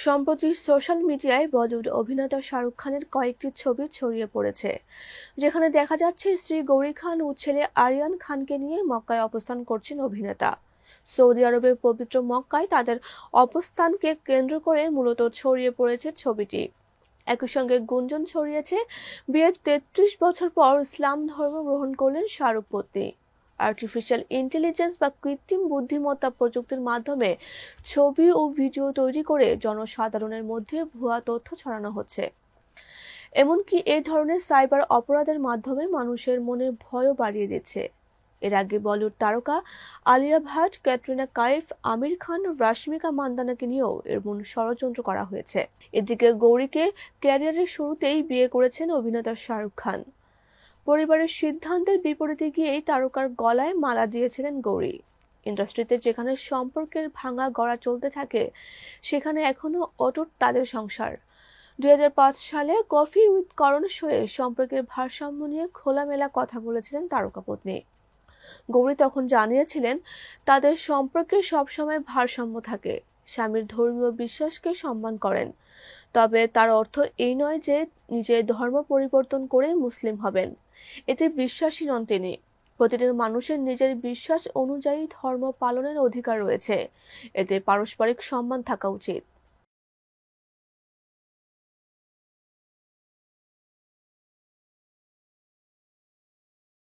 সম্প্রতি সোশ্যাল মিডিয়ায় বলিউড অভিনেতা শাহরুখ খানের কয়েকটি ছবি ছড়িয়ে পড়েছে, যেখানে দেখা যাচ্ছে স্ত্রী গৌরী খান ও ছেলে আরিয়ান খানকে নিয়ে মক্কায় অবস্থান করছেন অভিনেতা। সৌদি আরবের পবিত্র মক্কায় তাদের অবস্থানকে কেন্দ্র করে মূলত ছড়িয়ে পড়েছে ছবিটি। একই সঙ্গে গুঞ্জন ছড়িয়েছে বিয়ের ৩৩ বছর পর ইসলাম ধর্ম গ্রহণ করলেন শাহরুখ পত্নী। আর্টিফিশিয়াল ইন্টেলিজেন্স বা কৃত্রিম বুদ্ধিমত্তা প্রযুক্তির মাধ্যমে ছবি ও ভিডিও তৈরি করে জনসাধারণের মধ্যে ভুয়া তথ্য ছড়ানো হচ্ছে। এমনকি এই ধরনের সাইবার অপরাধের মাধ্যমে মানুষের মনে ভয়ও বাড়িয়ে দিচ্ছে। এর আগে বলিউড তারকা আলিয়া ভাট, ক্যাটরিনা কাইফ, আমির খান, রাশমিকা মান্দানাকে নিয়েও এমন ষড়যন্ত্র করা হয়েছে। এদিকে গৌরীকে ক্যারিয়ারের শুরুতেই বিয়ে করেছেন অভিনেতা শাহরুখ খান। পরিবারের সিদ্ধান্তের বিপরীতে গিয়েই তারকার গলায় মালা দিয়েছিলেন গৌরী। ইন্ডাস্ট্রিতে যেখানে সম্পর্কের ভাঙা গড়া চলতে থাকে, সেখানে এখনো অটুট তাদের সংসার। ২০০৫ সালে কফি উইথ করণ শোয়ে সম্পর্কের ভারসাম্য নিয়ে খোলামেলা কথা বলেছিলেন তারকা পত্নী। গৌরী তখন জানিয়েছিলেন, তাদের সম্পর্কে সবসময় ভারসাম্য থাকে। স্বামীর ধর্মীয় বিশ্বাসকে সম্মান করেন, তবে তার অর্থ এই নয় যে নিজে ধর্ম পরিবর্তন করে মুসলিম হবেন। এতে বিশ্বাসী নন তিনি। প্রতিটি মানুষের নিজের বিশ্বাস অনুযায়ী ধর্ম পালনের অধিকার রয়েছে, এতে পারস্পরিক সম্মান থাকা উচিত।